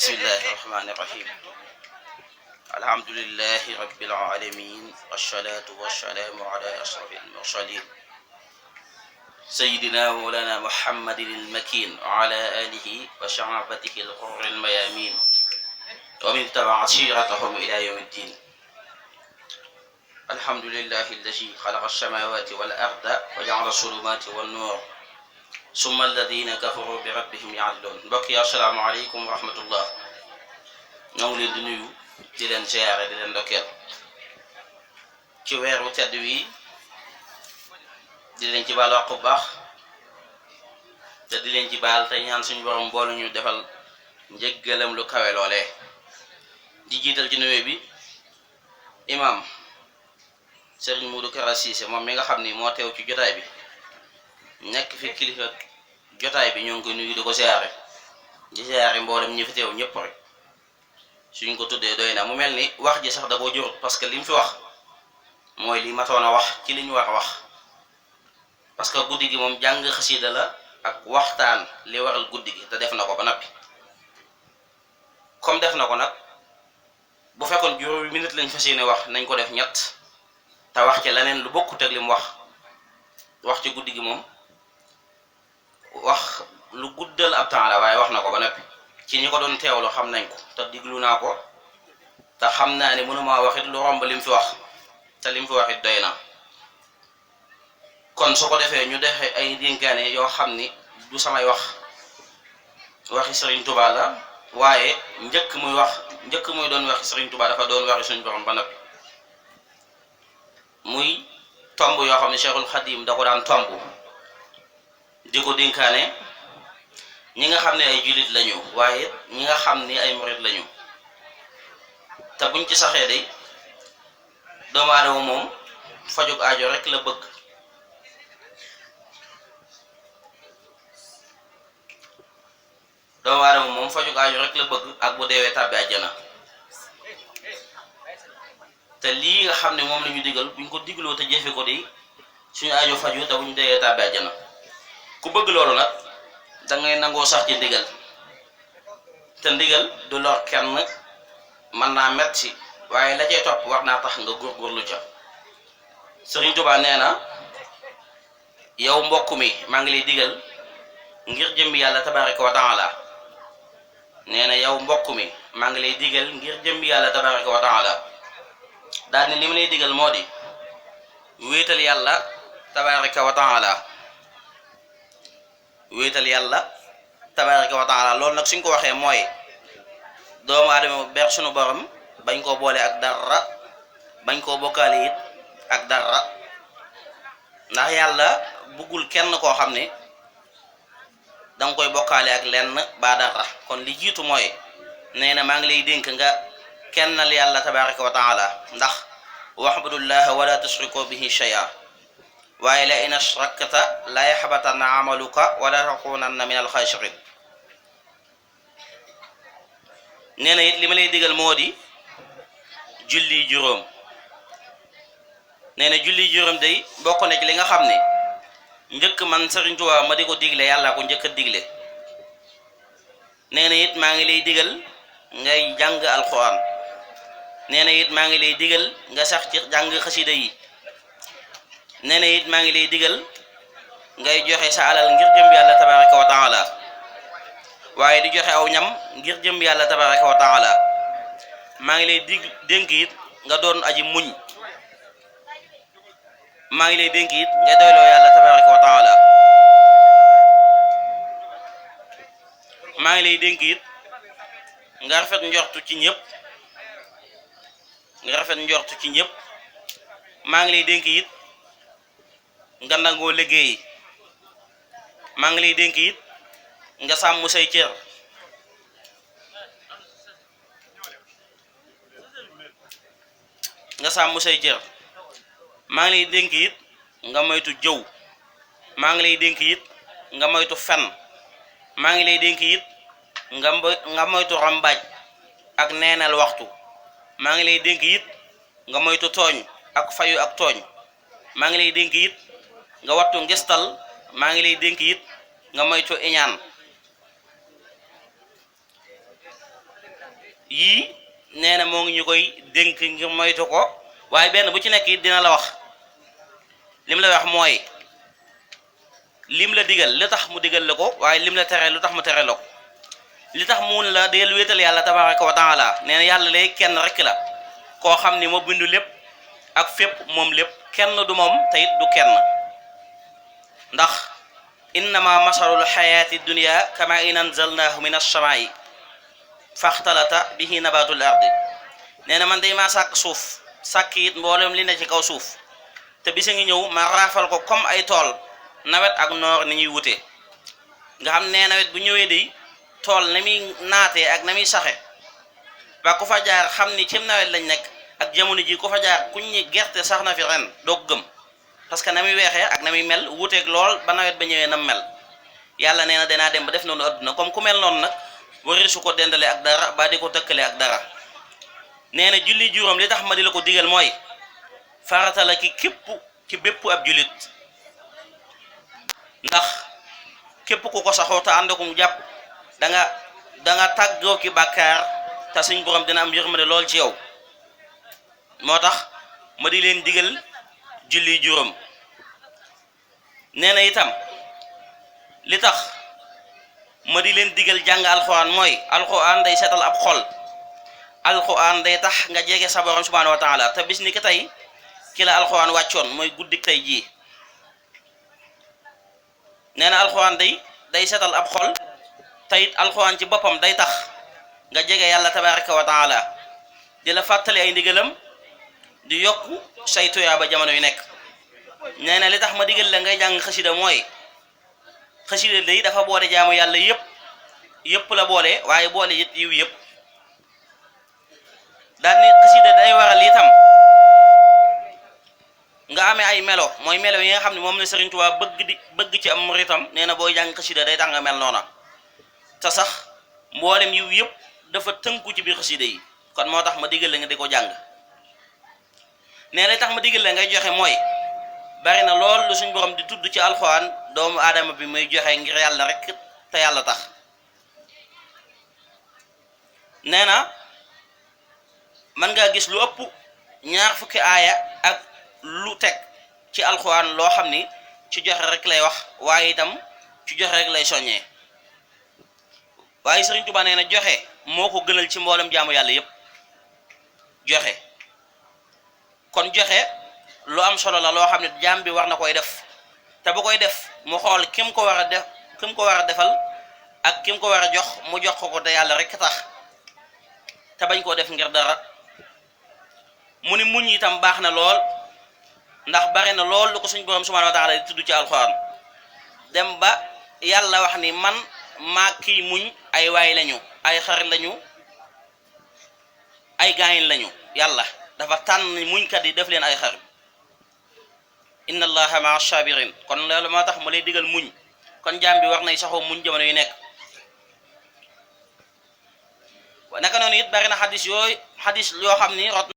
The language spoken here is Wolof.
بسم الله الرحمن الرحيم الحمد لله رب العالمين والصلاة والسلام على أشرف المرسلين سيدنا مولانا محمد المكين وعلى آله وصحابته الغر الميامين ومن تبع سيرتهم إلى يوم الدين. الحمد لله الذي خلق السماوات والأرض وجعل الظلمات والنور ثم الذين كفروا بربهم يعدلون. mbokk yi assalaamu aleykum wa rahmatullah. ñoo ngi leen di nuyu di leen ziyaare di leen ndokkeel ci weeru tedd wi di leen ci baal wax bu baax te di leen ci baal te ñaan suñu borom boolu ñu defal njëggalam lu kawe loolee. di jiital ci nuyu bi imam Serigne Modou Kara Cissé moom mi nga xam ni moo teew ci jotaay bi nekk fi kilifa jotaay bi ñoo ngi koy nuyu di ko ziyaare di ziyaare mboolem ñi fi teew ñëpp rek suñ ko tuddee doy na. mu mel ni wax ji sax da koo jurut parce que li mu fi wax mooy li matoon a wax ci li ñu war a wax, parce que guddi gi moom jàng xasida la ak waxtaan li waral guddi gi te def na ko ba noppi. comme def na ko nag bu fekkoon juróomi minute lañ fas yéene wax nañ ko def ñett te wax ci leneen lu bokkut ak li mu wax ci guddi gi moom wax lu guddal ab temps la, waaye wax na ko ba noppi. ci ñi ko doon teewlu xam nañ ko te diglu naa ko te xam naa ne mënuma wax it lu romb lim fi wax te lim fi wax it doy na. kon su ko defee ñu defee ay dénkaane yoo xam ni du samay waxi Serigne Touba la, waaye njëkk muy doon waxi Serigne Touba dafa doon waxi suñu borom ba noppi. muy tomb yoo xam ne Cheikhul Khadim da ko daan tomb di ko dénkaane ñi nga xam ne ay jullit lañu waaye ñi nga xam ni ay murid lañu. te buñ ci saxee day doomu aadama moom fajug aajo rek la bëgg. doomu aadama moom fajug aajo rek la bëgg ak bu deewee tàbbi àjjana. te lii nga xam ne moom la ñu digal buñ ko digloo te jëfe ko di suñu aajo faju te buñ deewee tàbbi àjjana. ku bëgg loolu nag da ngay nangoo sax ci ndigal, te ndigal du lor kenn, mën naa metti waaye la cay topp war naa tax nga góorgóorlu ca. Sëriñ Tuubaa nee na yow mbokk mi maa ngi lay digal ngir jëmbi yàlla tabaraka wa taala. nee na yow mbokk mi maa ngi lay digal ngir jëmbi yàlla tabaraka wa taala. daal ni li ma lay digal moo di wéetal yàlla tabaraka wa taala. wéetal yàlla tabaraka wa taala loolu nag suñ ko waxee mooy doomu aadama ber sunu borom bañ koo boole ak dara, bañ koo bokkaale it ak dara. ndax yàlla buggul kenn koo xam ne danga koy bokkaale ak lenn ba dara. kon li jiitu mooy nee na maa ngi lay dénk nga kennal yàlla tabaraka wa taala, ndax wa'budullaha wala tusriku bihi shay'a waaye la in ashrakta la yaxbatanna amaluka wala takunanna min alxaasirin. nee na it li ma lay digal moo di julli juróom. nee na julli juróom day bokk na ci li nga xam ne njëkk man Serigne Touba ma di ko digle yàlla ko njëkk a digle. nee na it maa ngi lay digal ngay jàng alquran. nee na it maa ngi lay digal nga sax ci jàng xasida yi. nee na it maa ngi lay digal ngay joxe sa alal ngir jëm yàlla tabaraka wa taala, waaye di joxe aw ñam ngir jëm yàlla tabaraka wa taala. maa ngi lay dénk it nga doon aji muñ. maa ngi lay dénk it nga doyloo yàlla tabaraka wa taala. maa ngi lay dénk it nga rafet njortu ci ñëpp. maa ngi lay dénk it nga nangoo liggéey. maa ngi lay dénk it nga sàmm say cër. maa ngi lay dénk it nga moytu jëw. maa ngi lay dénk it nga moytu fen. maa ngi lay dénk it nga moytu rambaaj ak neenal waxtu. maa ngi lay dénk it nga moytu tooñ ak fayu ak tooñ. maa ngi lay dénk it nga wattu ngistal. maa ngi lay dénk it nga moytu iñaan. yii nee na moo ngi ñu koy dénk ngir moytu ko waaye benn bu ci nekk it dina la wax lim la wax mooy lim la digal li tax mu digal la ko waaye lim la tere lu tax mu tere la ko li tax mun la del wéetal yàlla tabaraka wa taala nee na yàlla lay kenn rek la koo xam ni moo bindu lépp ak fépp moom lépp kenn du moom te it du kenn ndax innama masalul xayaati dunia kama in anzalnaahu min alsamaa'i faxtalata bihi nabatul ardi nee na man day maa sàkk suuf sàkk it mboolem li ne ci kaw suuf te bisa ngi ñëw ma raafal ko comme ay tool nawet ak noor ni ñuy wute nga xam ne nawet bu ñëwee di tool na muy naatee ak na muy saxe ba ku fa jaar xam ni cim nawet lañ nekk ak jamono ji ku fa jaar kuñ ñi gerte sax na fi ren doo gëm parce que na muy weexee ak na muy mel wuteeg lool ba nawet ba ñëwee nam mel yàlla nee na danaa dem ba def noonu adduna comme ku mel noonu nag wari su ko dendale ak dara ba di ko tëkkale ak dara nee na julli juróom li tax ma di la ko digal mooy farata la ki képp ci bépp ab jullit ndax képp ku ko saxoo te ànd ko mu jàpp da nga tàggoo ki bàkkaar te suñ borom dina am yërmande lool ci yow moo tax ma di leen digal julli juróom nee na itam li tax ma di leen digal jàng alxuraan mooy alxuraan day seetal ab xol alxuraan day tax nga jege sa borom subhaanahu wa taala te bis ni ki tey ki la alxuraan wàccoon mooy guddik tey jii nee na alxuraan day seetal ab xol te it alxuraan ci boppam day tax nga jege yàlla tabaraka wa taala di la fàttali ay ndigalam di yokku say tuyaaba jamono yu nekk nee na li tax ma digal la ngay jàng xasida mooy xasida day dafa boole jaamu yàlla yëpp la boole waaye boole it yiw yëpp daal ni xasida day waral itam nga amee ay melo mooy melo yi nga xam ne moom la Sëriñ Tuubaa bëgg ci am muritam nee na booy jàng xasida day tax nga mel noona te sax mboolem yiw yëpp dafa tënku ci biir xasida yi kon moo tax ma digal la nga di ko jàng nee na tax ma digal la ngay joxe mooy bari na lool lu suñ borom di tudd ci alxuraan doomu aadama bi muy joxe ngir yàlla rek te yàlla tax nee na mën ngaa gis lu ëpp ñaar fukki aaya ak lu teg ci alxuraan loo xam ni ci joxe rek lay wax waaye itam ci joxe rek lay soññee waaye Sëriñ Tuubaa nee na joxe moo ko gënal ci mboolem jaamu yàlla yépp joxe kon joxe lu am solo la loo xam ne jaam bi war na koy def te bu koy def mu xool kim ko war a defal ak kim ko war a jox mu jox ko te yàlla rek tax te bañ koo def ngir dara mu ni muñ itam baax na lool ndax bari na lool lu ko suñ borom subhanahu wa taala di tudd ci alxuraan dem ba yàlla wax ni man maa kii muñ ay waay lañu ay xarit lañu ay gaayin lañu yàlla dafa tànn muñkat yi def leen ay xarit inna allaha maa sabirin kon loolu moo tax ma lay digal muñ kon jaam bi war nay saxoo muñ jamono yu nekk naka noonu it bari na xadis yoo xam ni rot